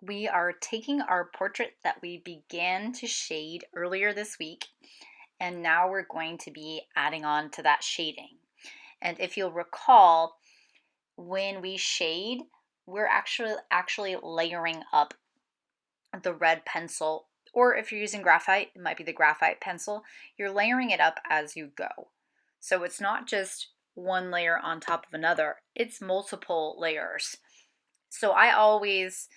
We are taking our portrait that we began to shade earlier this week, and now we're going to be adding on to that shading. And if you'll recall, when we shade, we're actually layering up the red pencil, or if you're using graphite, it might be the graphite pencil. You're layering it up as you go. So it's not just one layer on top of another, it's multiple layers. So I always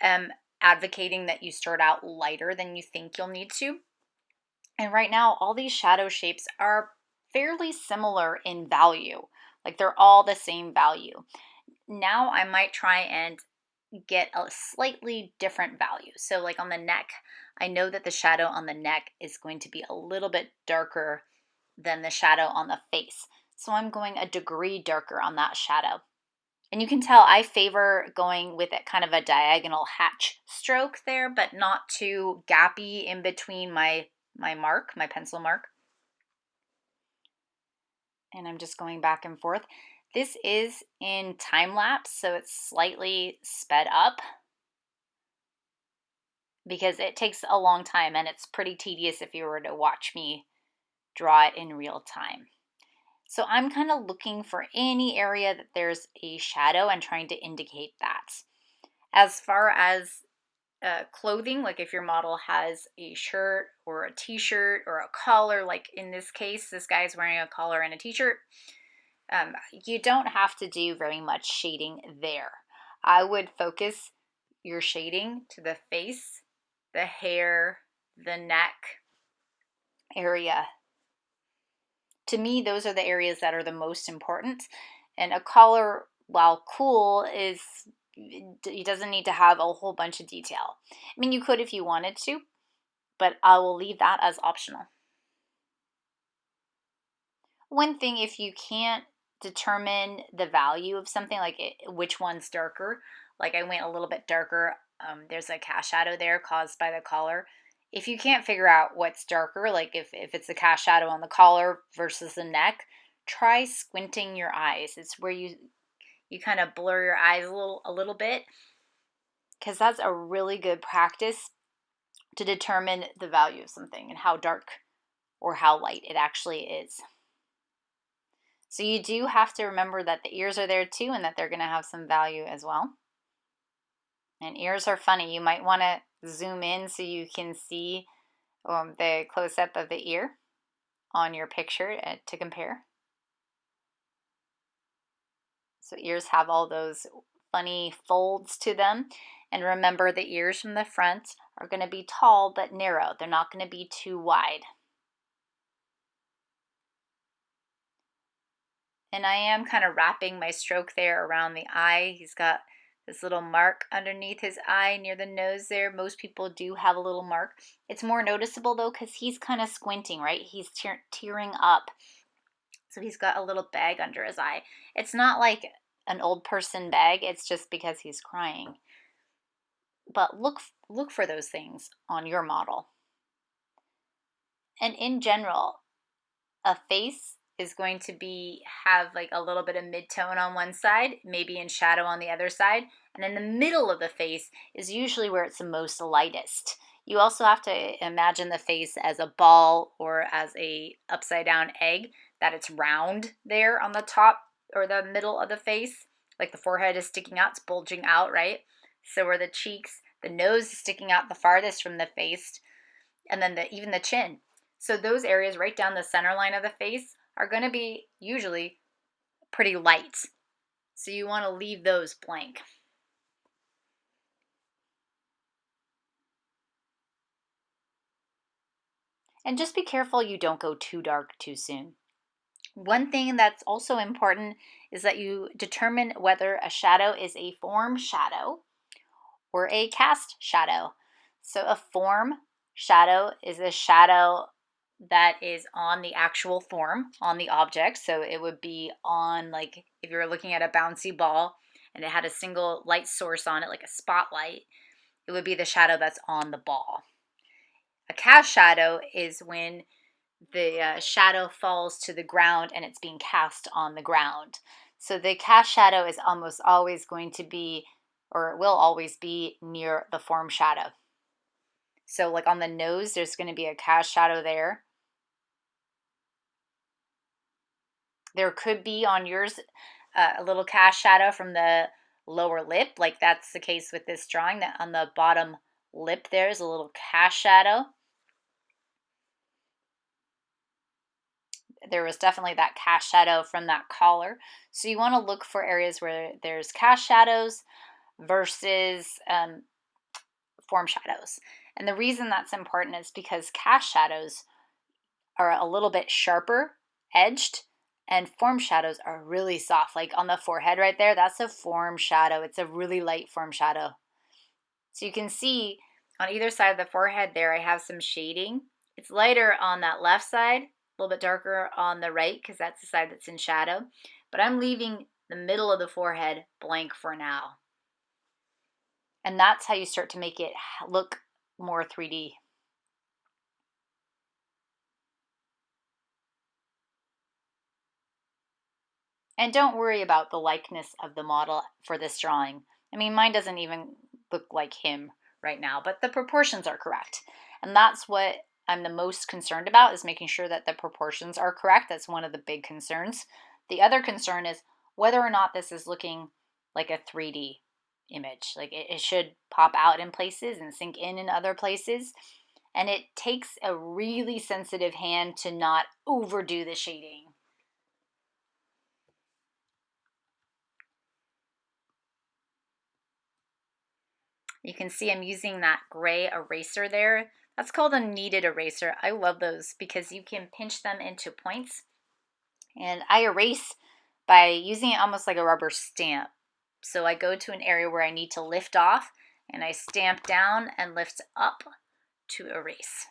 am advocating that you start out lighter than you think you'll need to. And right now, all these shadow shapes are fairly similar in value. Like they're all the same value. Now I might try and get a slightly different value. So like on the neck, I know that the shadow on the neck is going to be a little bit darker than the shadow on the face. So I'm going a degree darker on that shadow. And you can tell I favor going with it kind of a diagonal hatch stroke there, but not too gappy in between my pencil mark. And I'm just going back and forth. This is in time lapse, so it's slightly sped up because it takes a long time and it's pretty tedious if you were to watch me draw it in real time. So I'm kind of looking for any area that there's a shadow and trying to indicate that. As far as clothing, like if your model has a shirt or a t-shirt or a collar, like in this case, this guy's wearing a collar and a t-shirt, you don't have to do very much shading there. I would focus your shading to the face, the hair, the neck area. To me, those are the areas that are the most important. And a collar, while cool, it doesn't need to have a whole bunch of detail. I mean, you could if you wanted to, but I will leave that as optional. One thing, if you can't determine the value of something, like which one's darker, like I went a little bit darker, there's a cast shadow there caused by the collar. If you can't figure out what's darker, like if it's the cast shadow on the collar versus the neck, try squinting your eyes. It's where you kind of blur your eyes a little bit, because that's a really good practice to determine the value of something and how dark or how light it actually is. So you do have to remember that the ears are there too and that they're going to have some value as well. And ears are funny. You might want to zoom in so you can see the close-up of the ear on your picture to compare. So ears have all those funny folds to them. And remember, the ears from the front are going to be tall but narrow. They're not going to be too wide. And I am kind of wrapping my stroke there around the eye. He's got this little mark underneath his eye near the nose there. Most people do have a little mark. It's more noticeable though because he's kind of squinting, right? He's tearing up. So he's got a little bag under his eye. It's not like an old person bag. It's just because he's crying. But look for those things on your model. And in general, a face is going to have like a little bit of mid-tone on one side, maybe in shadow on the other side, and in the middle of the face is usually where it's the most lightest. You also have to imagine the face as a ball or as a upside down egg, that it's round there on the top or the middle of the face, like the forehead is sticking out, it's bulging out, right? So are the cheeks, the nose is sticking out the farthest from the face, and then even the chin. So those areas right down the center line of the face are going to be usually pretty light. So you want to leave those blank. And just be careful you don't go too dark too soon. One thing that's also important is that you determine whether a shadow is a form shadow or a cast shadow. So a form shadow is a shadow that is on the actual form, on the object. So it would be on, like, if you were looking at a bouncy ball and it had a single light source on it, like a spotlight, it would be the shadow that's on the ball. A cast shadow is when the shadow falls to the ground and it's being cast on the ground. So the cast shadow is almost always going to be, or it will always be near the form shadow. So like on the nose, there's going to be a cast shadow there. There could be on yours a little cast shadow from the lower lip, like that's the case with this drawing, that on the bottom lip there's a little cast shadow. There was definitely that cast shadow from that collar. So you want to look for areas where there's cast shadows versus form shadows. And the reason that's important is because cast shadows are a little bit sharper edged and form shadows are really soft. Like on the forehead right there, that's a form shadow. It's a really light form shadow. So you can see on either side of the forehead there, I have some shading. It's lighter on that left side, a little bit darker on the right because that's the side that's in shadow. But I'm leaving the middle of the forehead blank for now. And that's how you start to make it look more 3D. And don't worry about the likeness of the model for this drawing. I mean, mine doesn't even look like him right now, but the proportions are correct. And that's what I'm the most concerned about, is making sure that the proportions are correct. That's one of the big concerns. The other concern is whether or not this is looking like a 3D image. Like it should pop out in places and sink in other places. And it takes a really sensitive hand to not overdo the shading. You can see I'm using that gray eraser there. That's called a kneaded eraser. I love those because you can pinch them into points. And I erase by using it almost like a rubber stamp. So I go to an area where I need to lift off and I stamp down and lift up to erase.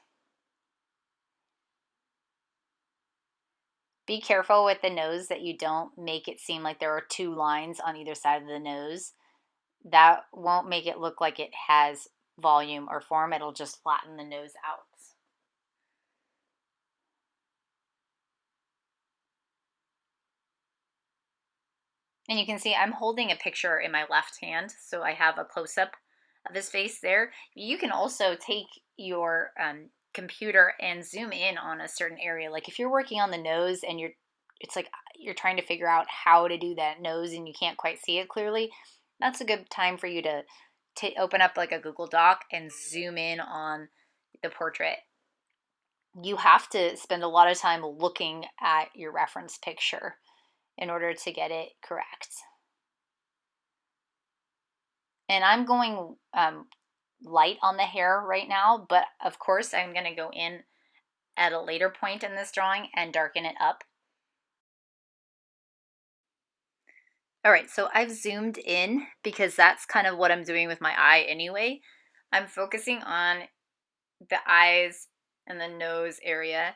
Be careful with the nose that you don't make it seem like there are two lines on either side of the nose. That won't make it look like it has volume or form. It'll just flatten the nose out. And you can see I'm holding a picture in my left hand, so I have a close-up of his face there. You can also take your computer and zoom in on a certain area. Like if you're working on the nose and it's like you're trying to figure out how to do that nose and you can't quite see it clearly, that's a good time for you to open up like a Google Doc and zoom in on the portrait. You have to spend a lot of time looking at your reference picture in order to get it correct. And I'm going light on the hair right now, but of course I'm going to go in at a later point in this drawing and darken it up. All right, so I've zoomed in because that's kind of what I'm doing with my eye anyway. I'm focusing on the eyes and the nose area,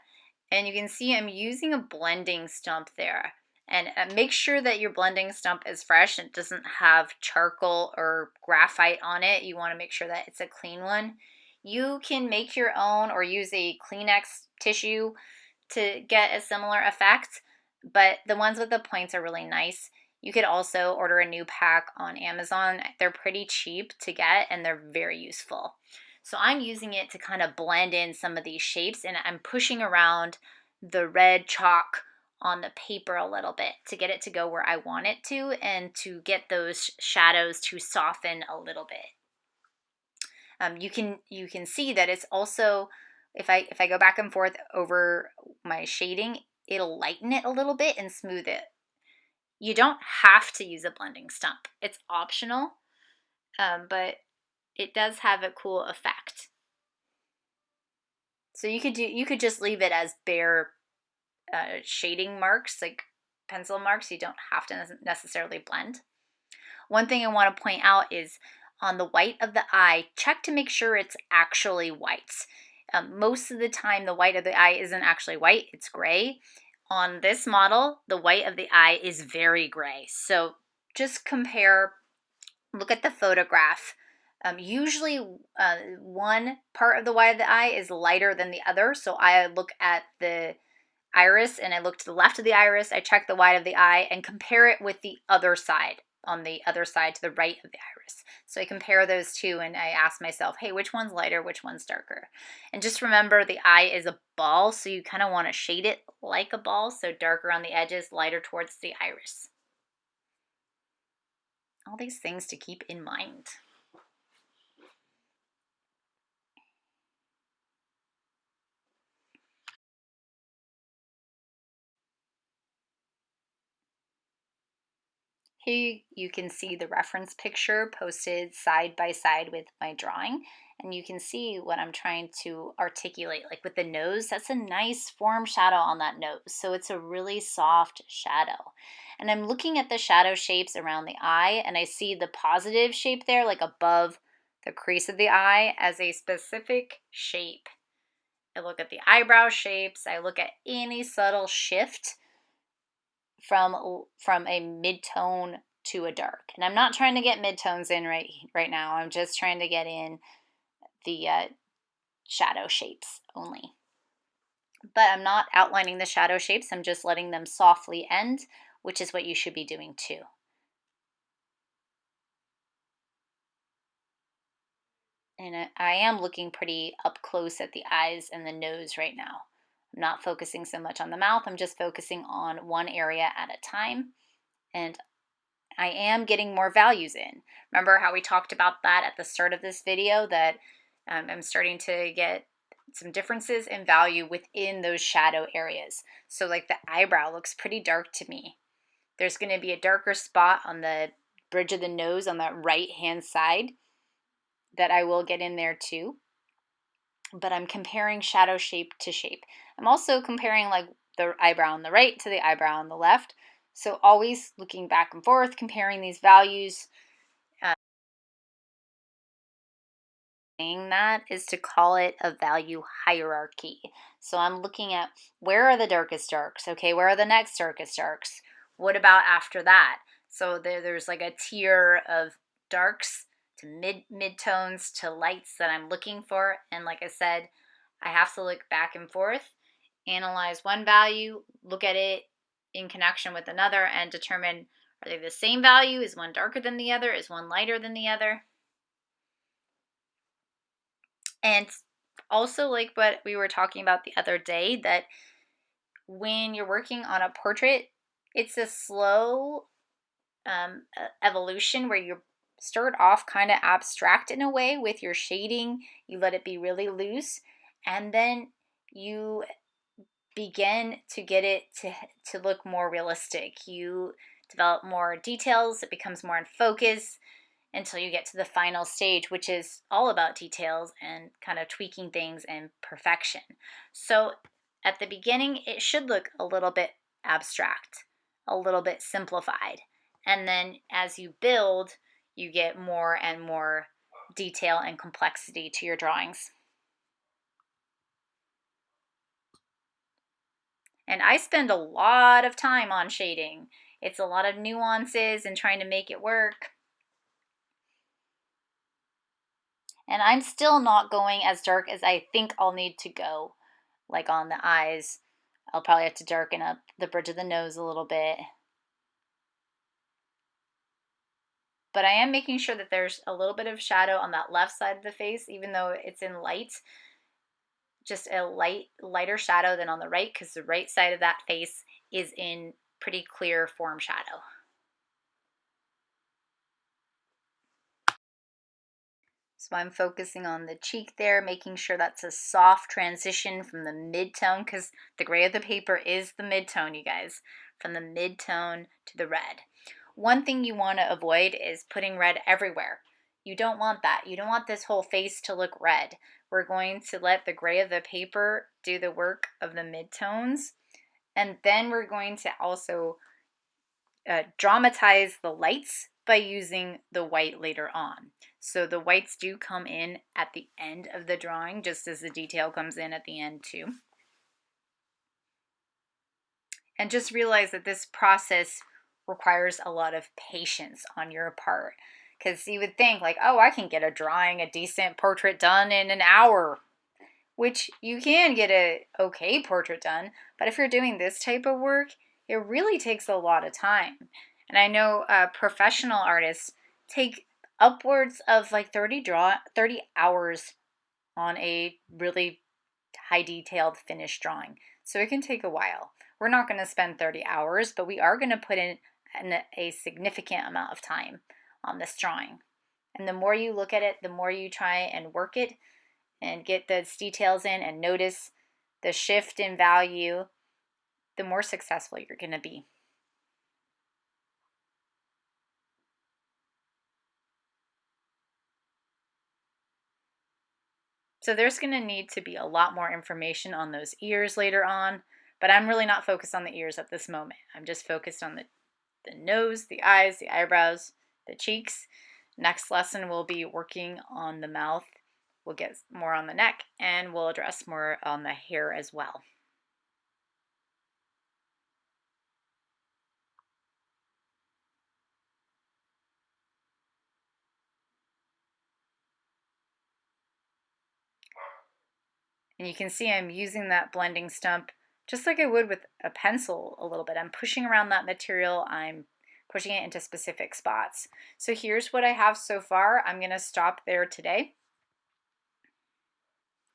and you can see I'm using a blending stump there. And make sure that your blending stump is fresh and doesn't have charcoal or graphite on it. You want to make sure that it's a clean one. You can make your own or use a Kleenex tissue to get a similar effect, but the ones with the points are really nice. You could also order a new pack on Amazon. They're pretty cheap to get and they're very useful. So I'm using it to kind of blend in some of these shapes, and I'm pushing around the red chalk on the paper a little bit to get it to go where I want it to and to get those shadows to soften a little bit. You can see that it's also, if I go back and forth over my shading, it'll lighten it a little bit and smooth it. You don't have to use a blending stump. It's optional, but it does have a cool effect. So you could just leave it as bare shading marks, like pencil marks. You don't have to necessarily blend. One thing I want to point out is on the white of the eye, check to make sure it's actually white. Most of the time, the white of the eye isn't actually white, it's gray. On this model, the white of the eye is very gray. So just compare, look at the photograph. Usually one part of the white of the eye is lighter than the other. So I look at the iris and I look to the left of the iris, I check the white of the eye and compare it with the other side. on the other side to the right of the iris. So I compare those two and I ask myself, hey, which one's lighter, which one's darker? And just remember the eye is a ball, so you kind of want to shade it like a ball, so darker on the edges, lighter towards the iris. All these things to keep in mind. Here you can see the reference picture posted side by side with my drawing, and you can see what I'm trying to articulate. Like with the nose, that's a nice form shadow on that nose, so it's a really soft shadow. And I'm looking at the shadow shapes around the eye, and I see the positive shape there, like above the crease of the eye, as a specific shape. I look at the eyebrow shapes, I look at any subtle shift from a mid-tone to a dark. And I'm not trying to get mid-tones in right now. I'm just trying to get in the shadow shapes only. But I'm not outlining the shadow shapes. I'm just letting them softly end, which is what you should be doing too. And I am looking pretty up close at the eyes and the nose right now. I'm not focusing so much on the mouth. I'm just focusing on one area at a time. And I am getting more values in. Remember how we talked about that at the start of this video, that I'm starting to get some differences in value within those shadow areas. So like the eyebrow looks pretty dark to me. There's going to be a darker spot on the bridge of the nose on that right hand side that I will get in there too. But I'm comparing shadow shape to shape. I'm also comparing like the eyebrow on the right to the eyebrow on the left. So always looking back and forth, comparing these values. That is to call it a value hierarchy. So I'm looking at where are the darkest darks? Okay, where are the next darkest darks? What about after that? So there's like a tier of darks to mid-tones to lights that I'm looking for. And like I said, I have to look back and forth, analyze one value, look at it in connection with another, and determine, are they the same value? Is one darker than the other? Is one lighter than the other? And also, like what we were talking about the other day, that when you're working on a portrait, it's a slow evolution where you start off kind of abstract in a way with your shading. You let it be really loose, and then you begin to get it to look more realistic. You develop more details, it becomes more in focus, until you get to the final stage, which is all about details and kind of tweaking things and perfection. So at the beginning, it should look a little bit abstract, a little bit simplified. And then as you build, you get more and more detail and complexity to your drawings. And I spend a lot of time on shading. It's a lot of nuances and trying to make it work. And I'm still not going as dark as I think I'll need to go. Like on the eyes, I'll probably have to darken up the bridge of the nose a little bit. But I am making sure that there's a little bit of shadow on that left side of the face, even though it's in light. Just a lighter shadow than on the right, because the right side of that face is in pretty clear form shadow. So I'm focusing on the cheek there, making sure that's a soft transition from the mid-tone, because the gray of the paper is the mid-tone, you guys, from the mid-tone to the red. One thing you want to avoid is putting red everywhere. You don't want that. You don't want this whole face to look red. We're going to let the gray of the paper do the work of the mid-tones, and then we're going to also dramatize the lights by using the white later on. So the whites do come in at the end of the drawing, just as the detail comes in at the end too. And just realize that this process requires a lot of patience on your part. Because you would think like, oh, I can get a decent portrait done in an hour. Which you can get a okay portrait done, but if you're doing this type of work, it really takes a lot of time. And I know professional artists take upwards of like 30 hours on a really high detailed finished drawing. So it can take a while. We're not going to spend 30 hours, but we are going to put in a significant amount of time on this drawing. And the more you look at it, the more you try and work it and get those details in and notice the shift in value, the more successful you're going to be. So there's going to need to be a lot more information on those ears later on, but I'm really not focused on the ears at this moment. I'm just focused on the nose, the eyes, the eyebrows, the cheeks. Next lesson we'll be working on the mouth. We'll get more on the neck, and we'll address more on the hair as well. And you can see I'm using that blending stump just like I would with a pencil a little bit. I'm pushing around that material. I'm pushing it into specific spots. So here's what I have so far. I'm going to stop there today.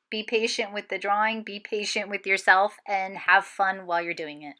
Be patient with the drawing, be patient with yourself, and have fun while you're doing it.